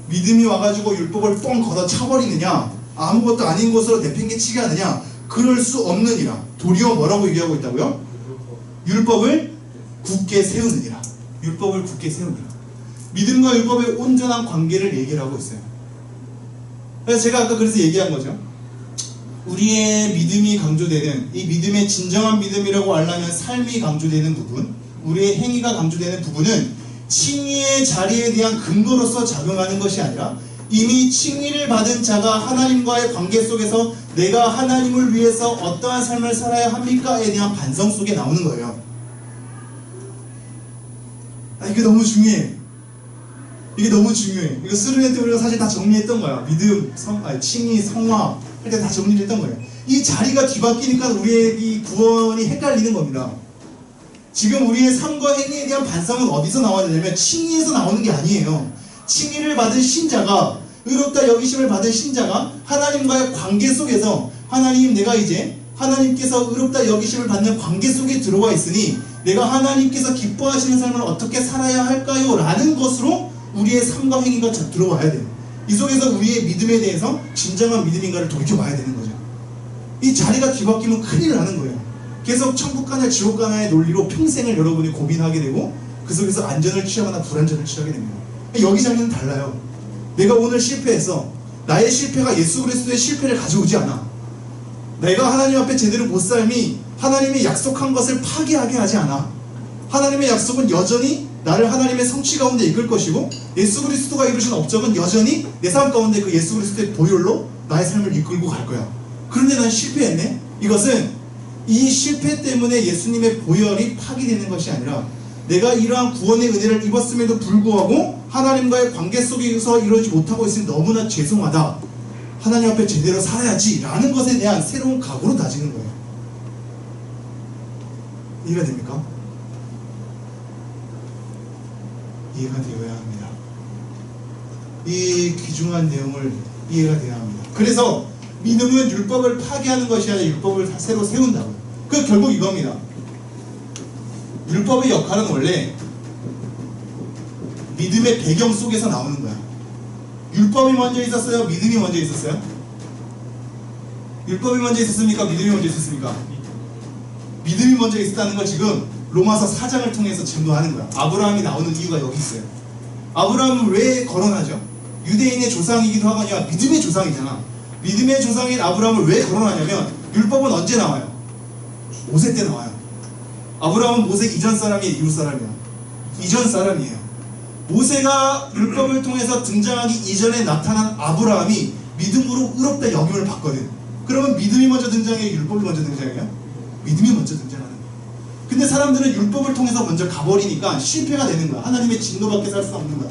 믿음이 와가지고 율법을 뻥 걷어차버리느냐, 아무것도 아닌 것으로 내팽개치게 하느냐, 그럴 수 없느니라. 도리어 뭐라고 얘기하고 있다고요? 율법을 굳게 세우느니라. 율법을 굳게 세우느니라. 믿음과 율법의 온전한 관계를 얘기를 하고 있어요. 그래서 제가 아까 그래서 얘기한 거죠. 우리의 믿음이 강조되는, 이 믿음의 진정한 믿음이라고 알려면 삶이 강조되는 부분, 우리의 행위가 강조되는 부분은 칭의의 자리에 대한 근거로서 작용하는 것이 아니라 이미 칭의를 받은 자가 하나님과의 관계 속에서 내가 하나님을 위해서 어떠한 삶을 살아야 합니까에 대한 반성 속에 나오는 거예요. 이게 너무 중요해. 이게 너무 중요해. 이거 수련회 때 우리가 사실 다 정리했던 거야. 믿음, 칭의, 성화 할 때 다 정리를 했던 거예요. 이 자리가 뒤바뀌니까 우리의 이 구원이 헷갈리는 겁니다. 지금 우리의 삶과 행위에 대한 반성은 어디서 나와야 되냐면 칭의에서 나오는 게 아니에요. 칭의를 받은 신자가, 의롭다 여기심을 받은 신자가 하나님과의 관계 속에서 하나님, 내가 이제 하나님께서 의롭다 여기심을 받는 관계 속에 들어와 있으니 내가 하나님께서 기뻐하시는 삶을 어떻게 살아야 할까요? 라는 것으로 우리의 삶과 행위가 들어와야 돼요. 이 속에서 우리의 믿음에 대해서 진정한 믿음인가를 돌이켜봐야 되는 거죠. 이 자리가 뒤바뀌면 큰일 나는 거예요. 계속 천국 가나 지옥 가나의 논리로 평생을 여러분이 고민하게 되고 그 속에서 안전을 취하거나 불안전을 취하게 됩니다. 여기 자리는 달라요. 내가 오늘 실패했어. 나의 실패가 예수 그리스도의 실패를 가져오지 않아. 내가 하나님 앞에 제대로 못 삶이 하나님의 약속한 것을 파기하게 하지 않아. 하나님의 약속은 여전히 나를 하나님의 성취 가운데 이끌 것이고 예수 그리스도가 이루신 업적은 여전히 내 삶 가운데 그 예수 그리스도의 보혈로 나의 삶을 이끌고 갈 거야. 그런데 난 실패했네? 이것은 이 실패 때문에 예수님의 보혈이 파기되는 것이 아니라 내가 이러한 구원의 은혜를 입었음에도 불구하고 하나님과의 관계 속에서 이루지 못하고 있으니 너무나 죄송하다. 하나님 앞에 제대로 살아야지 라는 것에 대한 새로운 각오로 다지는 거예요. 이해가 됩니까? 이해가 되어야 합니다. 이 귀중한 내용을 이해가 돼야 합니다. 그래서 믿음은 율법을 파괴하는 것이 아니라 율법을 새로 세운다고요. 그 결국 이겁니다. 율법의 역할은 원래 믿음의 배경 속에서 나오는 거야. 율법이 먼저 있었어요? 믿음이 먼저 있었어요? 율법이 먼저 있었습니까? 믿음이 먼저 있었습니까? 믿음이 먼저 있었다는 걸 지금 로마서 4장을 통해서 증거하는 거야. 아브라함이 나오는 이유가 여기 있어요. 아브라함은 왜 거론하죠? 유대인의 조상이기도 하거니와 믿음의 조상이잖아. 믿음의 조상인 아브라함을 왜 거론하냐면 율법은 언제 나와요? 모세 때 나와요. 아브라함은 모세 이전 사람이에요? 이후 사람이에요? 이전 사람이에요. 모세가 율법을 통해서 등장하기 이전에 나타난 아브라함이 믿음으로 의롭다 여김을 받거든. 그러면 믿음이 먼저 등장해요? 율법이 먼저 등장해요? 믿음이 먼저 등장하는 거예요. 근데 사람들은 율법을 통해서 먼저 가버리니까 실패가 되는 거야. 하나님의 진노밖에 살 수 없는 거야.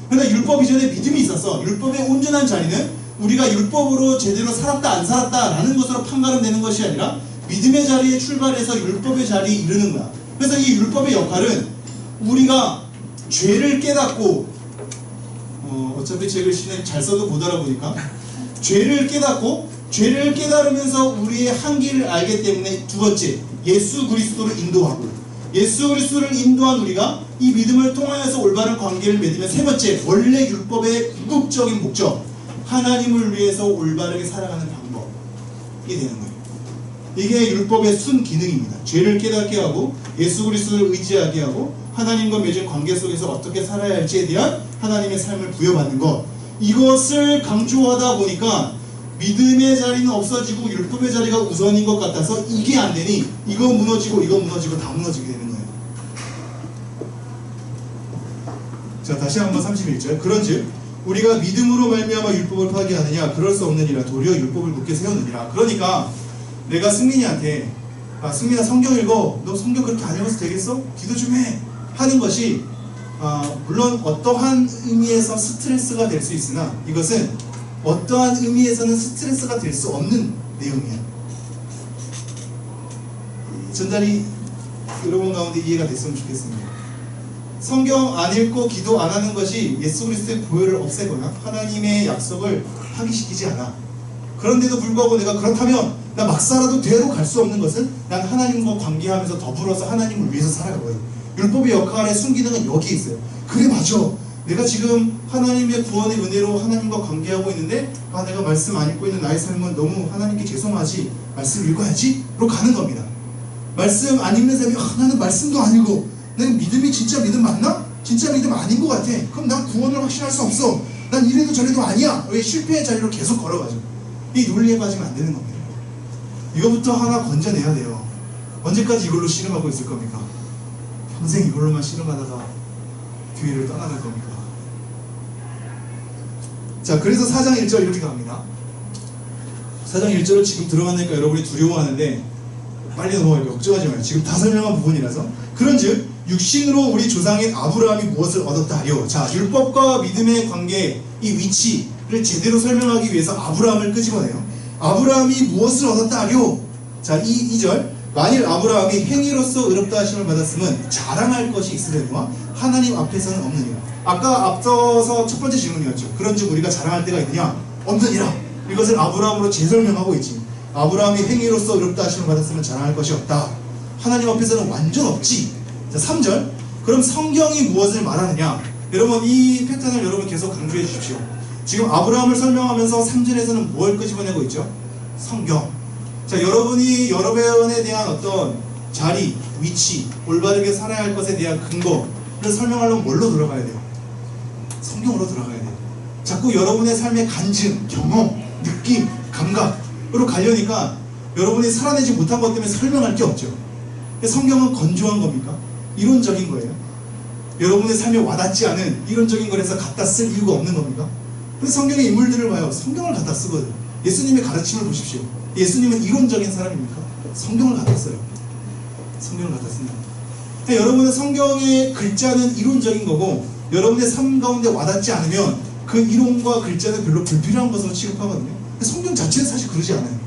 그러나 율법 이전에 믿음이 있어서 율법의 온전한 자리는 우리가 율법으로 제대로 살았다 안 살았다 라는 것으로 판가름되는 것이 아니라 믿음의 자리에 출발해서 율법의 자리에 이르는 거야. 그래서 이 율법의 역할은 우리가 죄를 깨닫고 어차피 제 글씨는 잘 써도 못 알아보니까 죄를 깨닫고 죄를 깨달으면서 우리의 한계를 알기 때문에 두 번째 예수 그리스도를 인도하고 예수 그리스도를 인도한 우리가 이 믿음을 통하여서 올바른 관계를 맺으면 세 번째 원래 율법의 궁극적인 목적 하나님을 위해서 올바르게 살아가는 방법이 되는 거예요. 이게 율법의 순기능입니다. 죄를 깨닫게 하고 예수 그리스도를 의지하게 하고 하나님과 맺은 관계 속에서 어떻게 살아야 할지에 대한 하나님의 삶을 부여받는 것, 이것을 강조하다 보니까 믿음의 자리는 없어지고 율법의 자리가 우선인 것 같아서 이게 안 되니 이거 무너지고 이거 무너지고 다 무너지게 되는 거예요. 자, 다시 한번 31절. 그런즉 우리가 믿음으로 말미암아 율법을 파괴하느냐? 그럴 수 없느니라. 도리어 율법을 굳게 세우느니라. 그러니까 내가 승민이한테 승민아 성경 읽어. 너 성경 그렇게 안 읽어서 되겠어? 기도 좀 해. 하는 것이 물론 어떠한 의미에서 스트레스가 될 수 있으나 이것은 어떠한 의미에서는 스트레스가 될 수 없는 내용이에요. 전달이 여러분 가운데 이해가 됐으면 좋겠습니다. 성경 안 읽고 기도 안 하는 것이 예수 그리스도의 보혈을 없애거나 하나님의 약속을 파기시키지 않아. 그런데도 불구하고 내가 그렇다면 나 막 살아도 되로 갈 수 없는 것은 난 하나님과 관계하면서 더불어서 하나님을 위해서 살아가거든. 율법의 역할의 순기능은 여기에 있어요. 그래 맞아. 내가 지금 하나님의 구원의 은혜로 하나님과 관계하고 있는데 내가 말씀 안 읽고 있는 나의 삶은 너무 하나님께 죄송하지. 말씀 읽어야지 로 가는 겁니다. 말씀 안 읽는 사람이 나는 말씀도 안 읽어. 난 믿음이 진짜 믿음 맞나? 진짜 믿음 아닌 것 같아. 그럼 난 구원을 확신할 수 없어. 난 이래도 저래도 아니야. 왜 실패의 자리로 계속 걸어가죠. 이 논리에 빠지면 안 되는 겁니다. 이거부터 하나 건져내야 돼요. 언제까지 이걸로 씨름하고 있을 겁니까? 평생 이걸로만 씨름하다가 교회를 떠나갈 겁니까? 자, 그래서 4장 1절 이렇게 갑니다. 4장 1절을 지금 들어가니까 여러분이 두려워하는데 빨리 넘어가요. 걱정하지 마요. 지금 다 설명한 부분이라서. 그런즉 육신으로 우리 조상인 아브라함이 무엇을 얻었다 하려. 자, 율법과 믿음의 관계 이 위치를 제대로 설명하기 위해서 아브라함을 끄집어내요. 아브라함이 무엇을 얻었다 하려. 자, 2절 만일 아브라함이 행위로서 의롭다 하심을 받았으면 자랑할 것이 있으려니와 하나님 앞에서는 없느니라. 아까 앞서서 첫 번째 질문이었죠. 그런즉 우리가 자랑할 때가 있느냐? 없느니라. 이것을 아브라함으로 재설명하고 있지. 아브라함이 행위로서 의롭다 하심을 받았으면 자랑할 것이 없다. 하나님 앞에서는 완전 없지. 자, 3절 그럼 성경이 무엇을 말하느냐? 여러분 이 패턴을 여러분 계속 강조해 주십시오. 지금 아브라함을 설명하면서 3절에서는 뭘 끄집어내고 있죠? 성경. 자, 여러분이 여러분에 대한 어떤 자리, 위치, 올바르게 살아야 할 것에 대한 근거를 설명하려면 뭘로 들어가야 돼요? 성경으로 들어가야 돼요. 자꾸 여러분의 삶의 간증, 경험, 느낌, 감각으로 가려니까 여러분이 살아내지 못한 것 때문에 설명할 게 없죠. 성경은 건조한 겁니까? 이론적인 거예요. 여러분의 삶에 와닿지 않은 이론적인 거라서 갖다 쓸 이유가 없는 겁니까? 근데 성경의 인물들을 봐요. 성경을 갖다 쓰거든. 예수님의 가르침을 보십시오. 예수님은 이론적인 사람입니까? 성경을 갖다 써요. 성경을 갖다 씁니다. 여러분의 성경의 글자는 이론적인 거고 여러분의 삶 가운데 와닿지 않으면 그 이론과 글자는 별로 불필요한 것으로 취급하거든요. 성경 자체는 사실 그러지 않아요.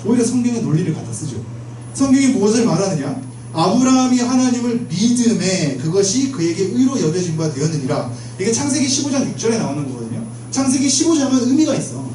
오히려 성경의 논리를 갖다 쓰죠. 성경이 무엇을 말하느냐? 아브라함이 하나님을 믿음에 그것이 그에게 의로 여겨진 바 되었느니라. 이게 창세기 15장 6절에 나오는 거거든요. 창세기 15장은 의미가 있어.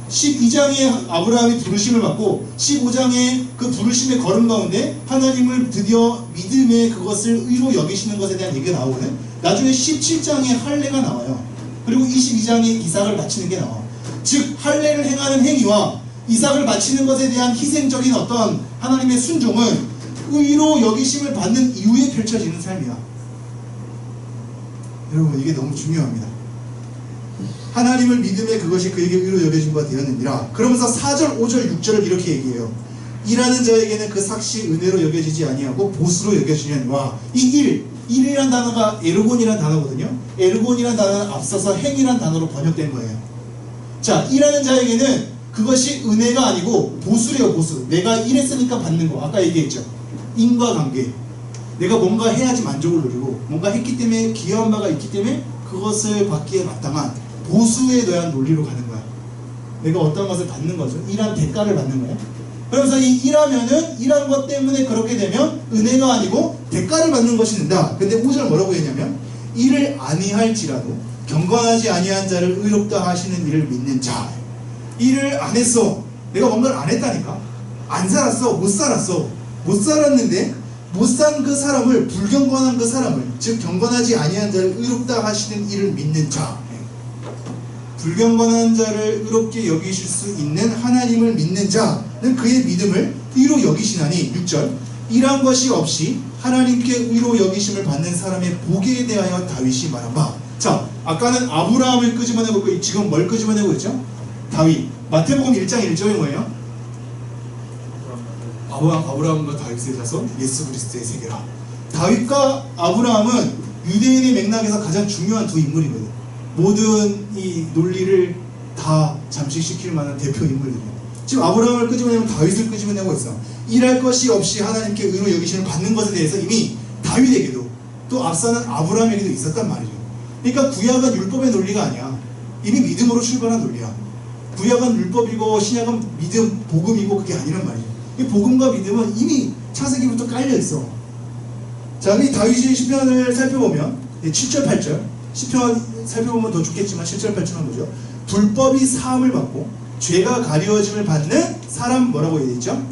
12장에 아브라함이 부르심을 받고 15장에 그 부르심의 걸음 가운데 하나님을 드디어 믿음에 그것을 의로 여기시는 것에 대한 얘기가 나오거든. 나중에 17장에 할례가 나와요. 그리고 22장에 이삭을 바치는 게 나와. 즉 할례를 행하는 행위와 이삭을 바치는 것에 대한 희생적인 어떤 하나님의 순종은 의로 여기심을 받는 이후에 펼쳐지는 삶이야. 여러분 이게 너무 중요합니다. 하나님을 믿음에 그것이 그에게 의로 여겨진 바 되었느니라. 그러면서 4절, 5절, 6절을 이렇게 얘기해요. 일하는 자에게는 그 삭시 은혜로 여겨지지 아니하고 보수로 여겨지려니와. 이 일이란 단어가 에르곤이란 단어거든요. 에르곤이란 단어는 앞서서 행이란 단어로 번역된 거예요. 자, 일하는 자에게는 그것이 은혜가 아니고 보수래요. 보수. 내가 일했으니까 받는 거. 아까 얘기했죠. 인과관계. 내가 뭔가 해야지 만족을 누리고 뭔가 했기 때문에 기여한 바가 있기 때문에 그것을 받기에 마땅한 보수에 대한 논리로 가는 거야. 내가 어떤 것을 받는 거죠. 일한 대가를 받는 거야. 그러면서 이 일하면은 일한 것 때문에 그렇게 되면 은혜가 아니고 대가를 받는 것이 된다. 근데 5절 뭐라고 했냐면 일을 아니할지라도 경건하지 아니한 자를 의롭다 하시는 이를 믿는 자. 일을 안 했어. 내가 뭔가를 안 했다니까. 안 살았어. 못 살았어. 못 살았는데 못 산 그 사람을, 불경건한 그 사람을, 즉 경건하지 아니한 자를 의롭다 하시는 이를 믿는 자. 불경건한 자를 의롭게 여기실 수 있는 하나님을 믿는 자는 그의 믿음을 의로 여기시나니. 6절 일한 것이 없이 하나님께 의로 여기심을 받는 사람의 복에 대하여 다윗이 말한 바. 자, 아까는 아브라함을 끄집어내고 있고 지금 뭘 끄집어내고 있죠? 다윗. 마태복음 1장 1절이 뭐예요? 아브라함과 다윗의 자손 예수 그리스도의 세계라. 다윗과 아브라함은 유대인의 맥락에서 가장 중요한 두 인물이거든. 모든 이 논리를 다 잠식시킬 만한 대표 인물들이에요. 지금 아브라함을 끄집어내면 다윗을 끄집어내고 있어. 일할 것이 없이 하나님께 의로 여기심을 받는 것에 대해서 이미 다윗에게도 또 앞서는 아브라함에게도 있었단 말이죠. 그러니까 구약은 율법의 논리가 아니야. 이미 믿음으로 출발한 논리야. 구약은 율법이고 신약은 믿음, 복음이고 그게 아니란 말이죠. 이 복음과 믿음은 이미 창세기부터 깔려있어. 자, 이 다윗의 시편을 살펴보면 7절, 8절 시편 살펴보면 더 좋겠지만 7절, 8절만 보죠. 불법이 사함을 받고 죄가 가려짐을 받는 사람 뭐라고 되어 있죠?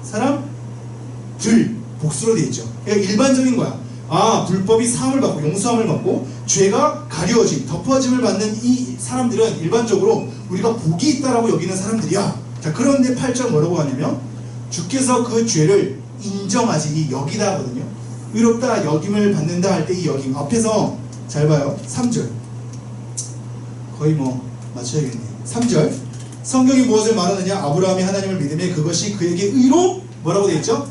사람들 복수로 되어 있죠. 그러니까 일반적인 거야. 아, 불법이 사함을 받고 용서함을 받고 죄가 가려짐, 덮어짐을 받는 이 사람들은 일반적으로 우리가 복이 있다라고 여기는 사람들이야. 자, 그런데 8절 뭐라고 하냐면 주께서 그 죄를 인정하지, 이 여기다 하거든요. 의롭다 여김을 받는다 할 때 이 여김 앞에서 잘 봐요. 3절 거의 뭐 맞춰야겠네. 3절 성경이 무엇을 말하느냐? 아브라함이 하나님을 믿음에 그것이 그에게 의로 뭐라고 되어 있죠?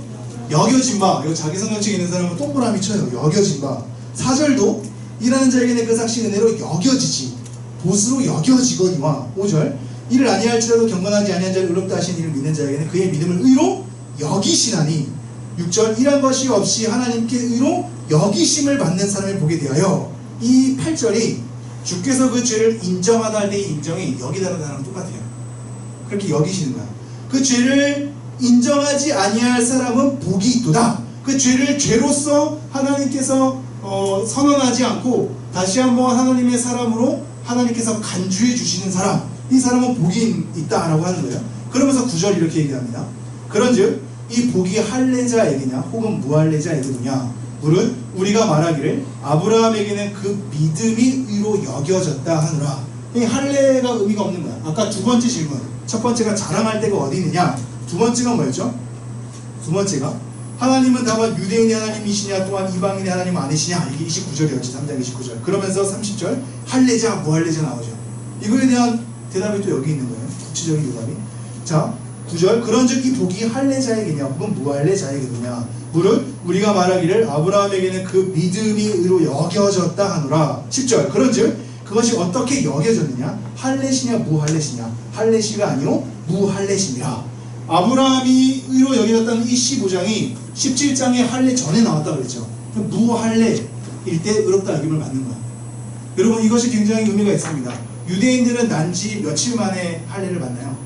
여겨진 바. 이거 자기 성경책에 있는 사람은 동그라미 쳐요. 여겨진 바. 4절도 일하는 자에게는 그 삭시 은혜로 여겨지지, 보수로 여겨지거니와. 5절 이를 아니할지라도 경건하지 아니한 자를 의롭다 하신 이를 믿는 자에게는 그의 믿음을 의로 여기시나니. 6절 일한 것이 없이 하나님께 의로 여기심을 받는 사람을 보게 되하여. 이 8절이 주께서 그 죄를 인정하다 할 때의 인정이 여기다라는 단어랑 똑같아요. 그렇게 여기시는 거야. 그 죄를 인정하지 아니할 사람은 복이 있도다. 그 죄를 죄로서 하나님께서 선언하지 않고 다시 한번 하나님의 사람으로 하나님께서 간주해 주시는 사람, 이 사람은 복이 있다라고 하는 거예요. 그러면서 9절 이렇게 얘기합니다. 그런즉 이 복이 할례자에게냐 혹은 무할례자에게냐 물은 우리가 말하기를 아브라함에게는 그 믿음이 의로 여겨졌다 하노라. 이 할례가 의미가 없는 거야. 아까 두 번째 질문, 첫 번째가 자랑할 데가 어디 있느냐, 두 번째가 뭐였죠? 두 번째가 하나님은 다만 유대인의 하나님이시냐 또한 이방인의 하나님 아니시냐. 이게 29절이었지. 3장 29절. 그러면서 30절 할례자 무할례자 나오죠. 이거에 대한 대답이 또 여기 있는 거예요. 구체적인 대답이. 자, 9절 그런즉 이 복이 할례자에게냐 혹은 무할례자에게냐 물은 우리가 말하기를 아브라함에게는 그 믿음이 의로 여겨졌다 하노라. 10절 그런즉 그것이 어떻게 여겨졌느냐, 할례시냐 무할례시냐. 할례시가 아니요 무할례시니라. 아브라함이 의로 여겨졌다는 이 15장이 17장의 할례 전에 나왔다 그랬죠. 무할례일 때 의롭다 여김을 받는 거야. 여러분 이것이 굉장히 의미가 있습니다. 유대인들은 난지 며칠 만에 할례를 받나요?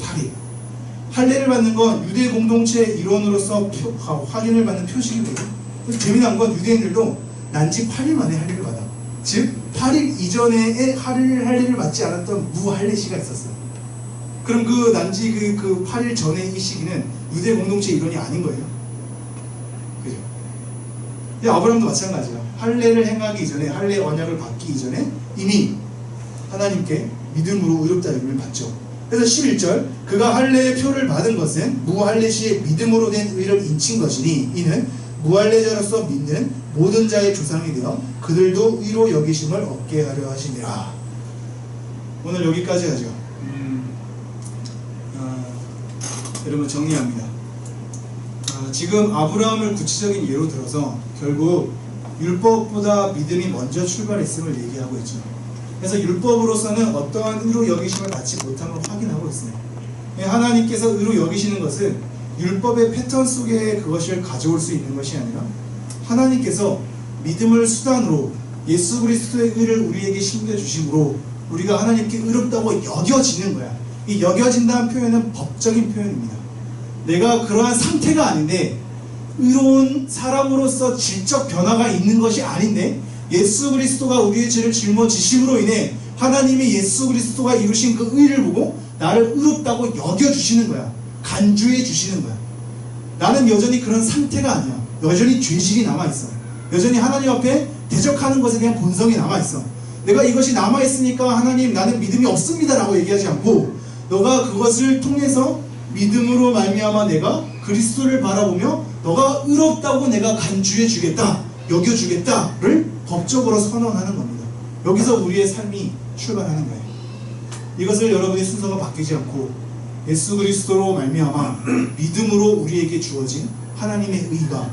8일. 할례를 받는 건 유대 공동체의 일원으로서 확인을 받는 표식이거든요. 그래서 재미난 건 유대인들도 난지 8일 만에 할례를 받아. 즉 8일 이전에 할례를 받지 않았던 무할례시가 있었어요. 그럼 그 난지 그 8일 전에 이 시기는 유대 공동체 일원이 아닌 거예요. 그죠? 근데 아브라함도 마찬가지야. 할례를 행하기 이전에, 할례 언약을 받기 이전에 이미 하나님께 믿음으로 의롭다 여김을 받죠. 그래서 11절, 그가 할례의 표를 받은 것은 무할례 시에 믿음으로 된 의를 인친 것이니 이는 무할례자로서 믿는 모든 자의 조상이 되어 그들도 의로 여기심을 얻게 하려 하시니라. 오늘 여기까지 하죠. 여러분 정리합니다. 지금 아브라함을 구체적인 예로 들어서 결국 율법보다 믿음이 먼저 출발했음을 얘기하고 있죠. 그래서 율법으로서는 어떠한 의로 여기심을 받지 못함을 확인하고 있어요. 하나님께서 의로 여기시는 것은 율법의 패턴 속에 그것을 가져올 수 있는 것이 아니라 하나님께서 믿음을 수단으로 예수 그리스도의 의를 우리에게 심겨주심으로 우리가 하나님께 의롭다고 여겨지는 거야. 이 여겨진다는 표현은 법적인 표현입니다. 내가 그러한 상태가 아닌데 의로운 사람으로서 질적 변화가 있는 것이 아닌데 예수 그리스도가 우리의 죄를 짊어지심으로 인해 하나님이 예수 그리스도가 이루신 그 의를 보고 나를 의롭다고 여겨주시는 거야. 간주해 주시는 거야. 나는 여전히 그런 상태가 아니야. 여전히 죄질이 남아있어. 여전히 하나님 앞에 대적하는 것에 대한 본성이 남아있어. 내가 이것이 남아있으니까 하나님 나는 믿음이 없습니다 라고 얘기하지 않고 너가 그것을 통해서 믿음으로 말미암아 내가 그리스도를 바라보며 너가 의롭다고 내가 간주해 주겠다, 여겨주겠다를 법적으로 선언하는 겁니다. 여기서 우리의 삶이 출발하는 거예요. 이것을 여러분의 순서가 바뀌지 않고 예수 그리스도로 말미암아 믿음으로 우리에게 주어진 하나님의 의가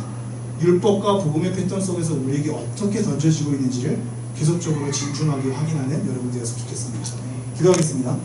율법과 복음의 패턴 속에서 우리에게 어떻게 던져지고 있는지를 계속적으로 진중하게 확인하는 여러분 되었으면 좋겠습니다. 기도하겠습니다.